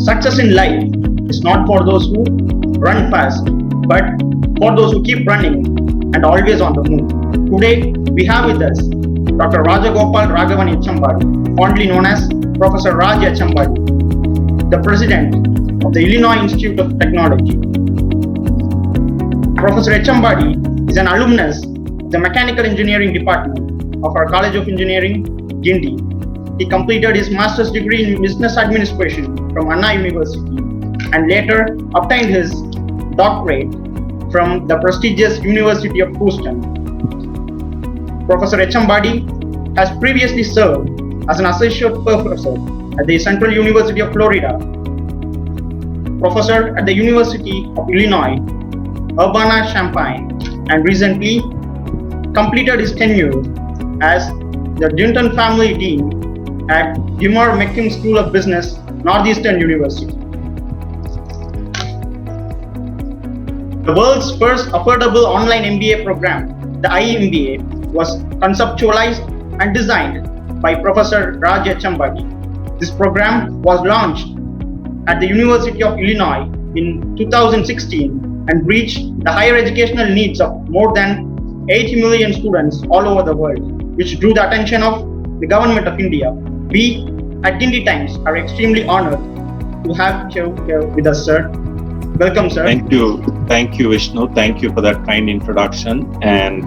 Success in life is not for those who run fast, but for those who keep running and always on the move. Today, we have with us Dr. Raghavan Echambadi, fondly known as Professor Raj Echambadi, the President of the Illinois Institute of Technology. Professor Echambadi is an alumnus of the Mechanical Engineering Department of our College of Engineering, Guindy. He completed his master's degree in business administration from Anna University and later obtained his doctorate from the prestigious University of Houston. Professor Echambadi has previously served as an associate professor at the Central University of Florida, professor at the University of Illinois, Urbana-Champaign, and recently completed his tenure as the Dunton Family Dean at Gimmer McKim School of Business, Northeastern University. The world's first affordable online MBA program, the iMBA, was conceptualized and designed by Professor Raj Echambadi. This program was launched at the University of Illinois in 2016 and reached the higher educational needs of more than 80 million students all over the world, which drew the attention of the government of India. We at Guindy Times are extremely honored to have you here with us, sir. Welcome, sir. Thank you, Vishnu. Thank you for that kind introduction. And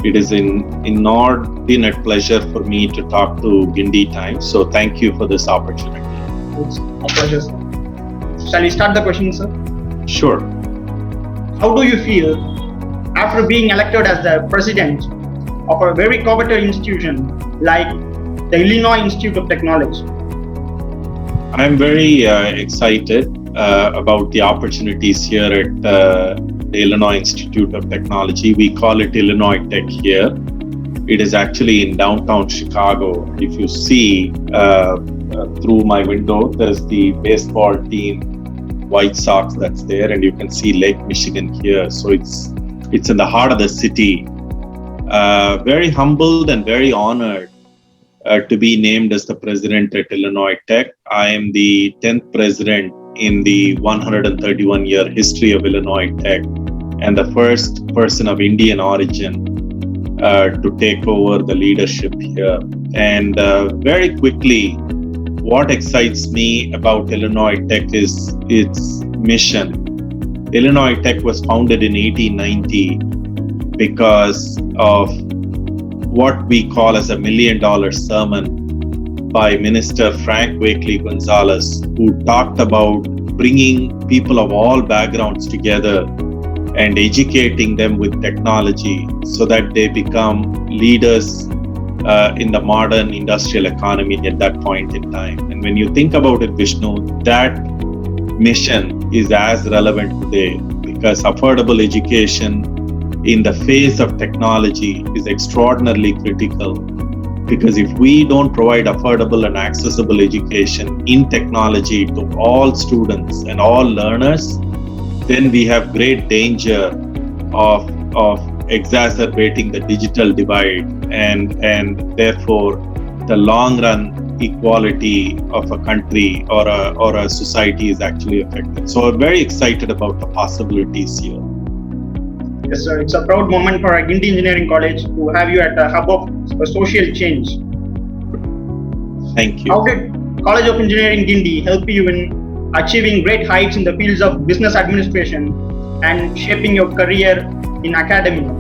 it is an inordinate pleasure for me to talk to Guindy Times. So thank you for this opportunity. It's a pleasure, sir. Shall we start the question, sir? Sure. How do you feel after being elected as the president of a very coveted institution like the Illinois Institute of Technology? I'm very excited about the opportunities here at the Illinois Institute of Technology. We call it Illinois Tech here. It is actually in downtown Chicago. If you see through my window, there's the baseball team, White Sox, that's there, and you can see Lake Michigan here. So it's in the heart of the city. Very humbled and very honored to be named as the president at Illinois Tech. I am the 10th president in the 131-year history of Illinois Tech and the first person of Indian origin to take over the leadership here. And very quickly, what excites me about Illinois Tech is its mission. Illinois Tech was founded in 1890 because of what we call as $1 million sermon by Minister Frank Wakely Gonzalez, who talked about bringing people of all backgrounds together and educating them with technology so that they become leaders in the modern industrial economy at that point in time. And when you think about it, Vishnu, that mission is as relevant today because affordable education in the face of technology is extraordinarily critical. Because if we don't provide affordable and accessible education in technology to all students and all learners, then we have great danger of exacerbating the digital divide and therefore the long run equality of a country or a society is actually affected. So I'm very excited about the possibilities here. Yes, sir. It's a proud moment for Guindy Engineering College to have you at the hub of social change. Thank you. How did College of Engineering Guindy help you in achieving great heights in the fields of business administration and shaping your career in academia?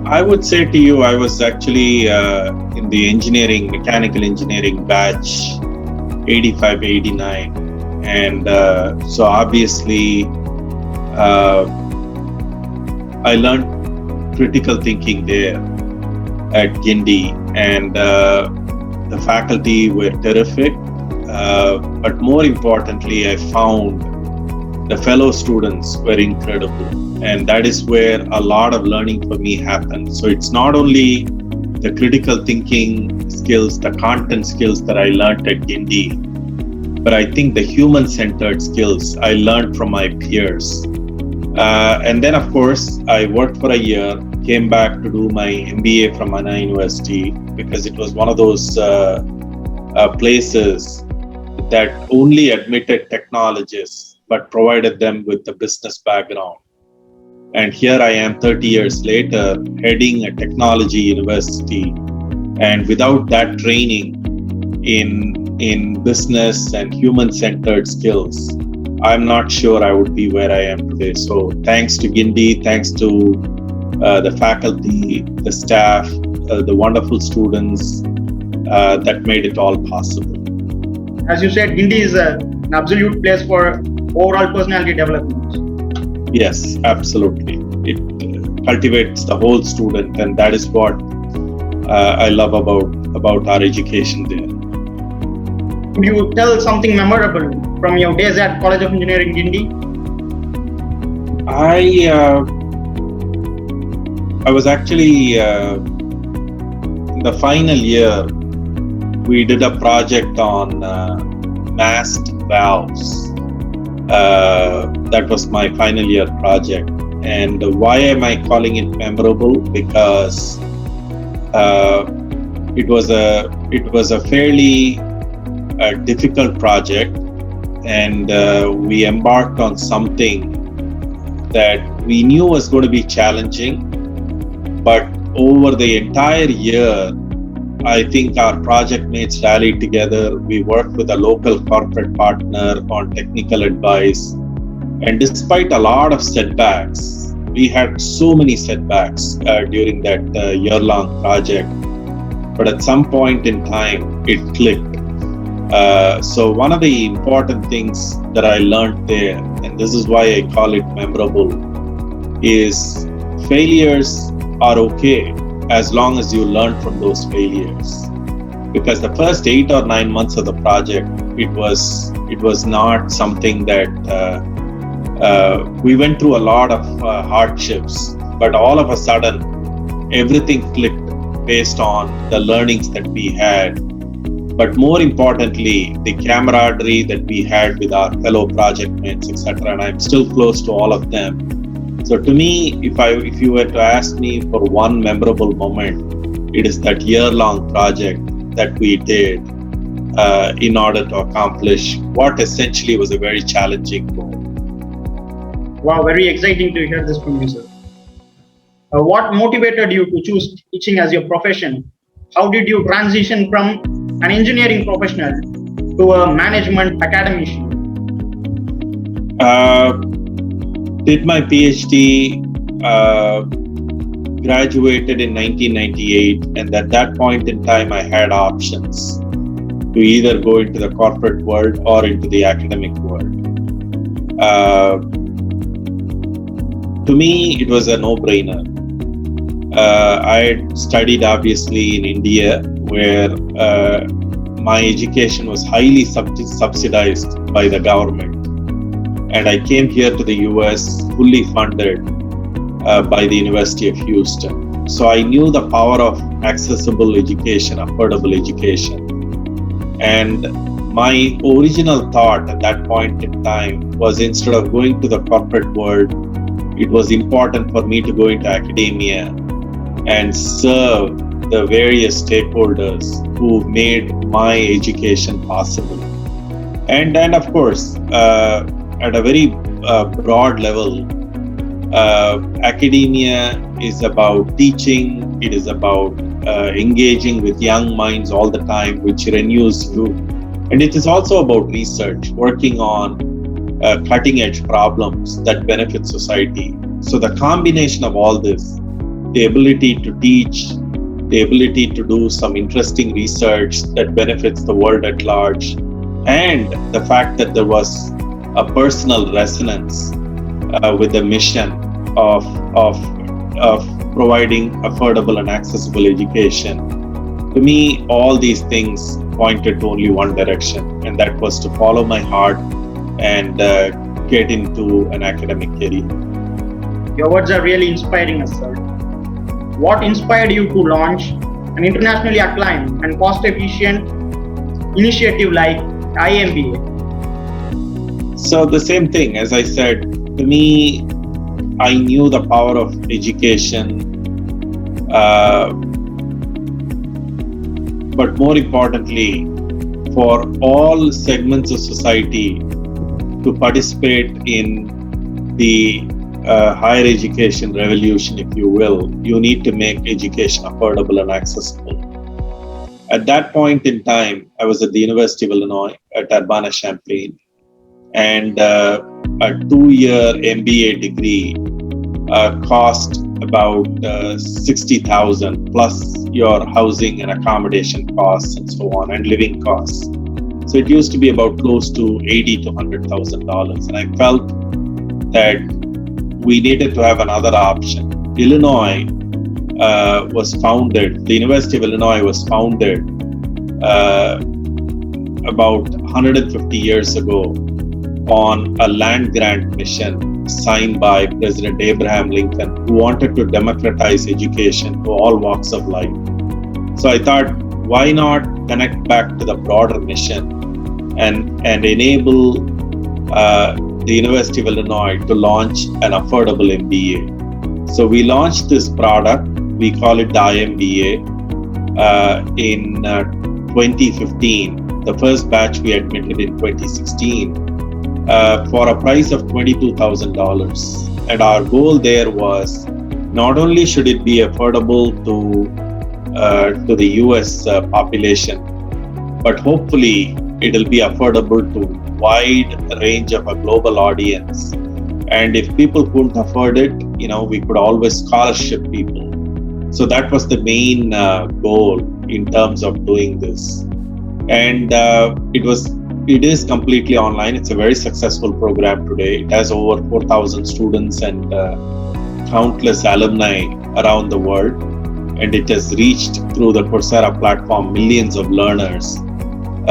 I would say to you, I was actually in the mechanical engineering batch 85, 89. And so obviously, I learned critical thinking there at Guindy, and the faculty were terrific. But more importantly, I found the fellow students were incredible. And that is where a lot of learning for me happened. So it's not only the critical thinking skills, the content skills that I learned at Guindy, but I think the human-centered skills I learned from my peers. And then, of course, I worked for a year, came back to do my MBA from Anna University because it was one of those places that only admitted technologists but provided them with the business background. And here I am 30 years later, heading a technology university. And without that training in business and human-centered skills, I'm not sure I would be where I am today. So thanks to Guindy, thanks to the faculty, the staff, the wonderful students that made it all possible. As you said, Guindy is an absolute place for overall personality development. Yes, absolutely. It cultivates the whole student, and that is what I love about our education there. Could you tell something memorable from your days at College of Engineering, Guindy? I was actually in the final year. We did a project on masked valves. That was my final year project. And why am I calling it memorable? Because it was a fairly difficult project, and we embarked on something that we knew was going to be challenging. But over the entire year, I think our project mates rallied together. We worked with a local corporate partner on technical advice. And despite a lot of setbacks, we had so many setbacks during that year-long project. But at some point in time, it clicked. So one of the important things that I learned there, and this is why I call it memorable, is failures are okay as long as you learn from those failures. Because the first 8 or 9 months of the project, it was not something that we went through a lot of hardships, but all of a sudden everything clicked based on the learnings that we had. But more importantly, the camaraderie that we had with our fellow project mates, etc. And I'm still close to all of them. So to me, if you were to ask me for one memorable moment, it is that year-long project that we did in order to accomplish what essentially was a very challenging goal. Wow, very exciting to hear this from you, sir. What motivated you to choose teaching as your profession? How did you transition from an engineering professional to a management academician? Did my PhD, graduated in 1998, and at that point in time I had options to either go into the corporate world or into the academic world. To me, it was a no-brainer. I had studied obviously in India, where my education was highly subsidized by the government. And I came here to the US fully funded by the University of Houston. So I knew the power of accessible education, affordable education. And my original thought at that point in time was, instead of going to the corporate world, it was important for me to go into academia and serve the various stakeholders who made my education possible. And then, of course, at a very broad level, academia is about teaching, it is about engaging with young minds all the time, which renews you. And it is also about research, working on cutting edge problems that benefit society. So the combination of all this, the ability to teach, the ability to do some interesting research that benefits the world at large, and the fact that there was a personal resonance with the mission of providing affordable and accessible education. To me, all these things pointed to only one direction, and that was to follow my heart and get into an academic career. Your words are really inspiring us, sir. What inspired you to launch an internationally acclaimed and cost-efficient initiative like IMBA? So the same thing, as I said, to me, I knew the power of education, but more importantly, for all segments of society to participate in the higher education revolution, if you will. You need to make education affordable and accessible. At that point in time, I was at the University of Illinois at Urbana-Champaign, and a 2-year MBA degree cost about 60,000 plus your housing and accommodation costs and so on, and living costs. So it used to be about close to $80,000 to $100,000, and I felt that we needed to have another option. Illinois was founded. The University of Illinois was founded about 150 years ago on a land grant mission signed by President Abraham Lincoln, who wanted to democratize education to all walks of life. So I thought, why not connect back to the broader mission and enable the University of Illinois to launch an affordable MBA. So we launched this product, we call it the IMBA, in 2015. The first batch we admitted in 2016 for a price of $22,000. And our goal there was, not only should it be affordable to the US population, but hopefully it'll be affordable to wide range of a global audience. And if people couldn't afford it, we could always scholarship people. So that was the main goal in terms of doing this. And it is completely online. It's a very successful program today. It has over 4,000 students and countless alumni around the world. And it has reached through the Coursera platform millions of learners.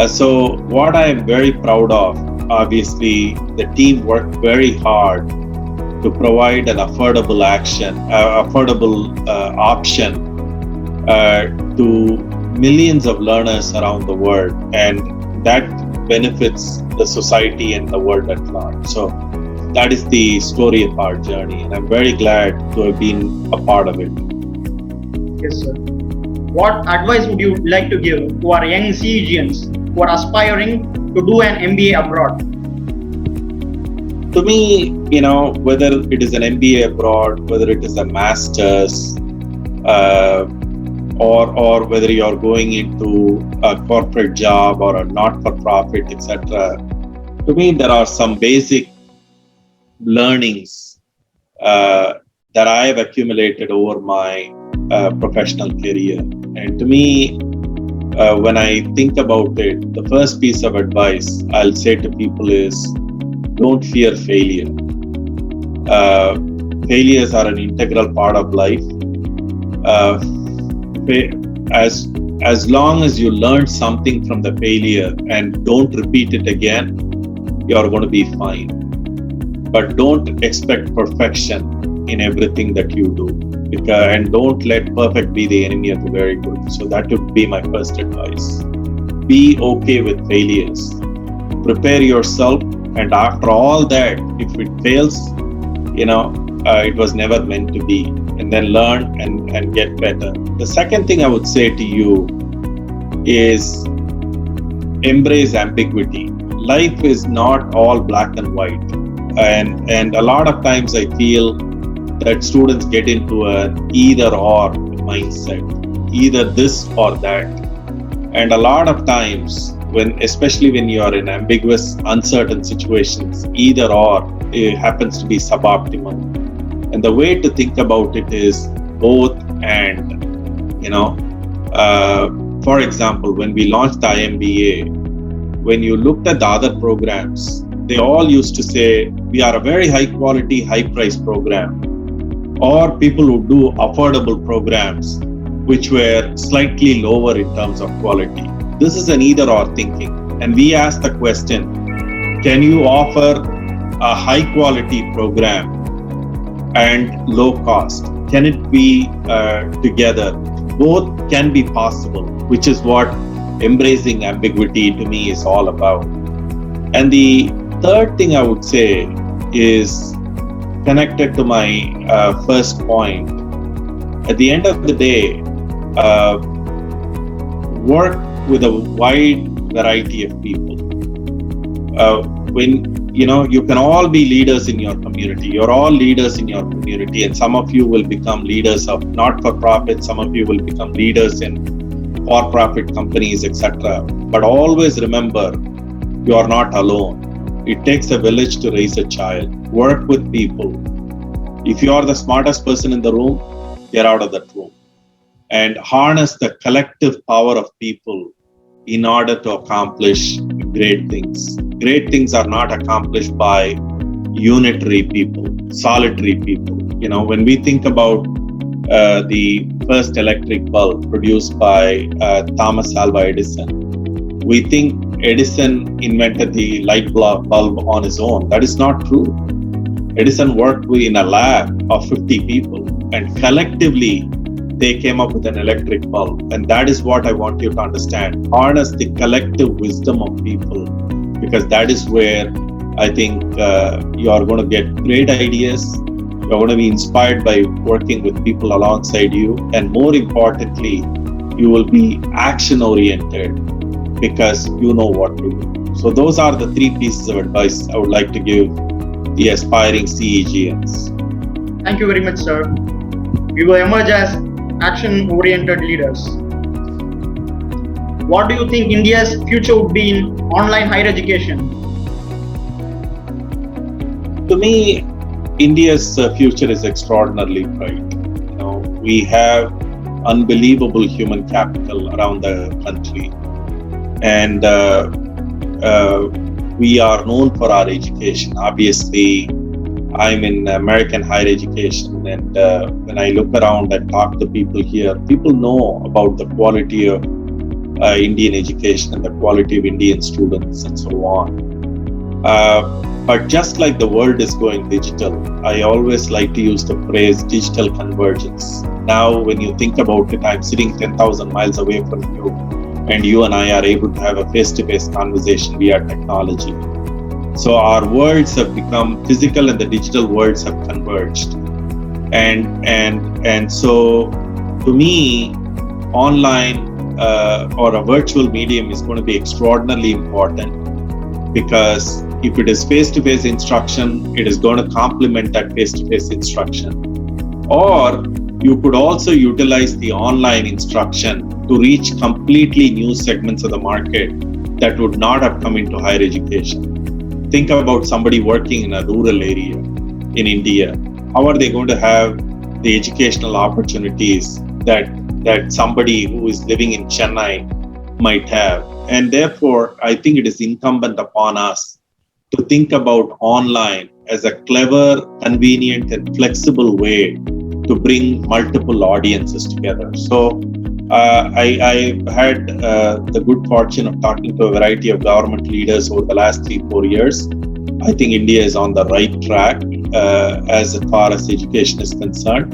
So what I am very proud of, obviously, the team worked very hard to provide an affordable option to millions of learners around the world, and that benefits the society and the world at large. So that is the story of our journey, and I'm very glad to have been a part of it. Yes, sir. What advice would you like to give to our young CEGians who are aspiring to do an MBA abroad? To me, whether it is an MBA abroad, whether it is a master's, or whether you're going into a corporate job or a not-for-profit, etc., to me, there are some basic learnings that I have accumulated over my professional career. And to me, when I think about it, the first piece of advice I'll say to people is, don't fear failure. Failures are an integral part of life. As long as you learn something from the failure and don't repeat it again, you're going to be fine. But don't expect perfection in everything that you do. And don't let perfect be the enemy of the very good. So that would be my first advice. Be okay with failures. Prepare yourself, and after all that, if it fails, it was never meant to be. And then learn and get better. The second thing I would say to you is embrace ambiguity. Life is not all black and white. And a lot of times I feel that students get into an either or mindset, either this or that. And a lot of times, especially when you are in ambiguous, uncertain situations, either or it happens to be suboptimal. And the way to think about it is both and. For example, when we launched the IMBA, when you looked at the other programs, they all used to say, we are a very high quality, high price program. Or people who do affordable programs, which were slightly lower in terms of quality. This is an either or thinking. And we asked the question, can you offer a high quality program and low cost? Can it be together? Both can be possible, which is what embracing ambiguity to me is all about. And the third thing I would say is connected to my first point. At the end of the day, work with a wide variety of people. When you can all be leaders in your community. You're all leaders in your community, and some of you will become leaders of not-for-profit. Some of you will become leaders in for-profit companies, etc. But always remember, you are not alone. It takes a village to raise a child. Work with people. If you are the smartest person in the room, get out of that room and harness the collective power of people in order to accomplish great things. Great things are not accomplished by unitary people, solitary people. When we think about the first electric bulb produced by Thomas Alva Edison, we think Edison invented the light bulb on his own. That is not true. Edison worked in a lab of 50 people, and collectively they came up with an electric bulb. And that is what I want you to understand. Harness the collective wisdom of people, because that is where I think you are going to get great ideas. You're going to be inspired by working with people alongside you. And more importantly, you will be action oriented because you know what to do. So those are the 3 pieces of advice I would like to give the aspiring CEGNs. Thank you very much, sir. We will emerge as action-oriented leaders. What do you think India's future would be in online higher education? To me, India's future is extraordinarily bright. We have unbelievable human capital around the country, and we are known for our education. Obviously, I'm in American higher education, and when I look around and talk to people here, people know about the quality of Indian education and the quality of Indian students and so on. But just like the world is going digital, I always like to use the phrase digital convergence. Now, when you think about it, I'm sitting 10,000 miles away from you, and you and I are able to have a face-to-face conversation via technology. So our worlds have become physical and the digital worlds have converged. And so to me, online or a virtual medium is going to be extraordinarily important, because if it is face-to-face instruction, it is going to complement that face-to-face instruction. Or you could also utilize the online instruction to reach completely new segments of the market that would not have come into higher education. Think about somebody working in a rural area in India. How are they going to have the educational opportunities that somebody who is living in Chennai might have? And therefore, I think it is incumbent upon us to think about online as a clever, convenient, and flexible way to bring multiple audiences together. So I had the good fortune of talking to a variety of government leaders over the last 3-4 years. I think India is on the right track as far as education is concerned,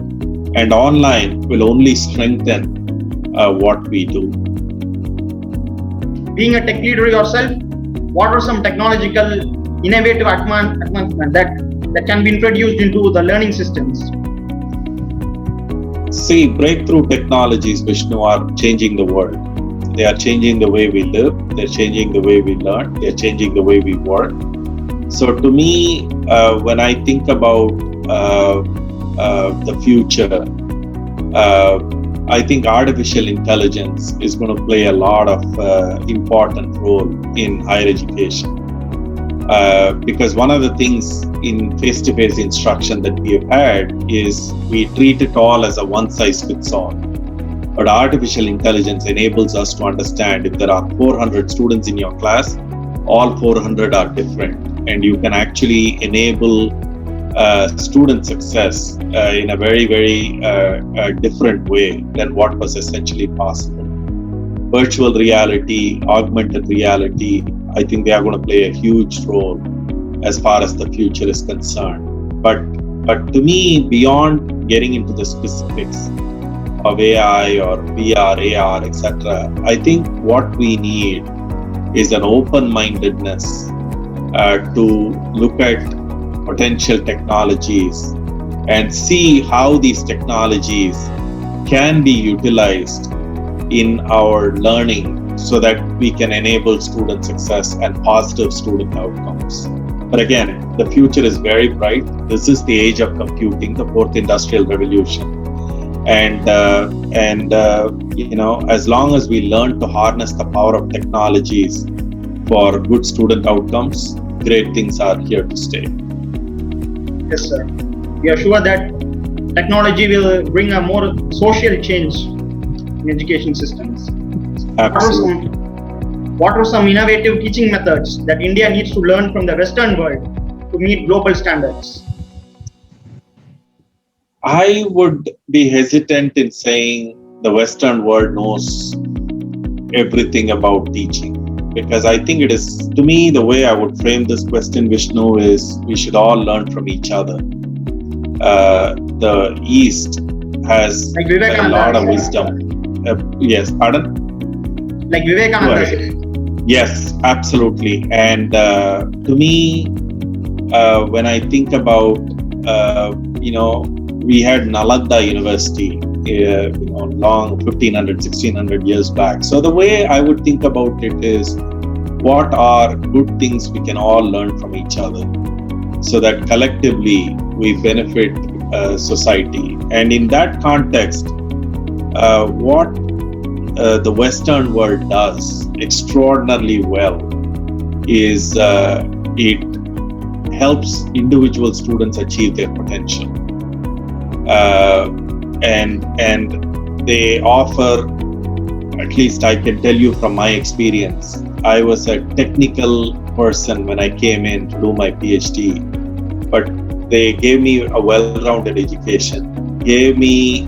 and online will only strengthen what we do. Being a tech leader yourself, what are some technological innovative advancements that can be introduced into the learning systems? See, breakthrough technologies, Vishnu, are changing the world. They are changing the way we live. They're changing the way we learn. They're changing the way we work. So to me, when I think about the future, I think artificial intelligence is going to play a lot of important role in higher education. Because one of the things in face-to-face instruction that we have had is we treat it all as a one-size-fits-all. But artificial intelligence enables us to understand if there are 400 students in your class, all 400 are different. And you can actually enable student success in a very, very different way than what was essentially possible. Virtual reality, augmented reality, I think they are going to play a huge role as far as the future is concerned. But to me, beyond getting into the specifics of AI or VR, AR, etc., I think what we need is an open-mindedness to look at potential technologies and see how these technologies can be utilized in our learning so that we can enable student success and positive student outcomes. But again, the future is very bright. This is the age of computing, the fourth industrial revolution. And as long as we learn to harness the power of technologies for good student outcomes, great things are here to stay. Yes, sir. We are sure that technology will bring a more social change in education systems. Absolutely. What are some innovative teaching methods that India needs to learn from the Western world to meet global standards? I would be hesitant in saying the Western world knows everything about teaching, because I think it is, to me, the way I would frame this question, Vishnu, is we should all learn from each other. The East has a lot of wisdom. Yes, pardon? Like Vivekananda. Yes, absolutely. And to me, when I think about, we had Nalanda University, long 1500, 1600 years back. So the way I would think about it is, what are good things we can all learn from each other so that collectively we benefit society. And in that context, what the Western world does extraordinarily well is it helps individual students achieve their potential. And they offer, at least I can tell you from my experience, I was a technical person when I came in to do my PhD, but they gave me a well-rounded education, gave me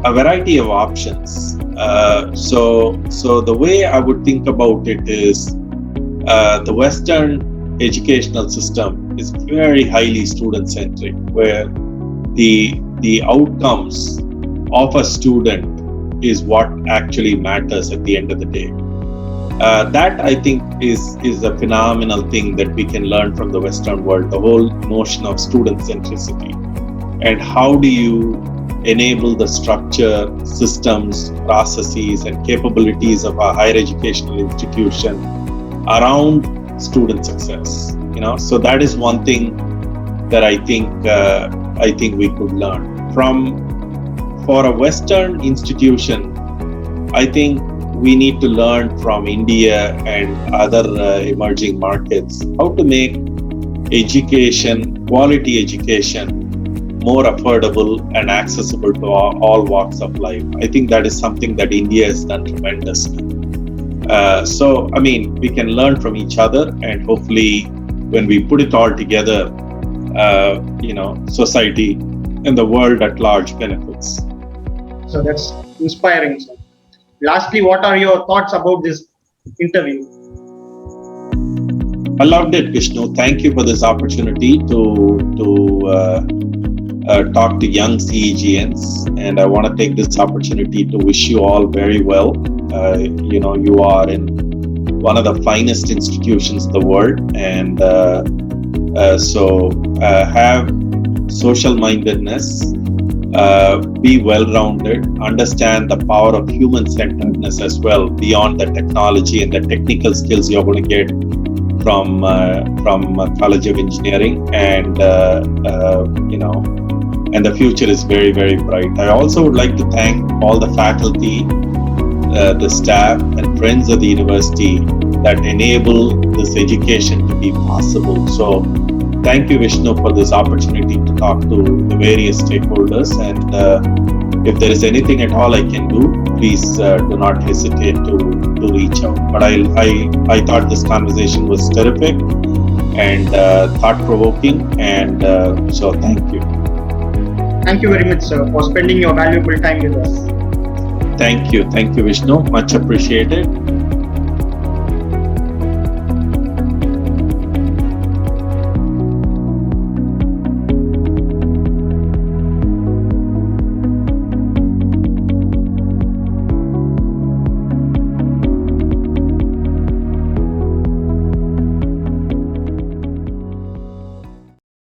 a variety of options. So the way I would think about it is, the Western educational system is very highly student-centric, where the outcomes of a student is what actually matters at the end of the day. That, I think, is a phenomenal thing that we can learn from the Western world, the whole notion of student centricity. And how do you enable the structure, systems, processes, and capabilities of a higher educational institution around student success? So that is one thing that I think we could learn from. For a Western institution, I think we need to learn from India and other emerging markets how to make education, quality education, more affordable and accessible to all walks of life. I think that is something that India has done tremendously. We can learn from each other, and hopefully when we put it all together, society and the world at large benefits. So that's inspiring, sir. Lastly, what are your thoughts about this interview? I loved it, Vishnu. Thank you for this opportunity to talk to young CEGNs, and I want to take this opportunity to wish you all very well. You are in one of the finest institutions in the world, and have social mindedness, be well-rounded, understand the power of human-centeredness as well, beyond the technology and the technical skills you're going to get from College of Engineering, and the future is very, very bright. I also would like to thank all the faculty, the staff, and friends of the university that enable this education to be possible. So thank you, Vishnu, for this opportunity to talk to the various stakeholders. And if there is anything at all I can do, please do not hesitate to reach out. But I thought this conversation was terrific and thought-provoking, and so thank you. Thank you very much, sir, for spending your valuable time with us. Thank you, Vishnu. Much appreciated.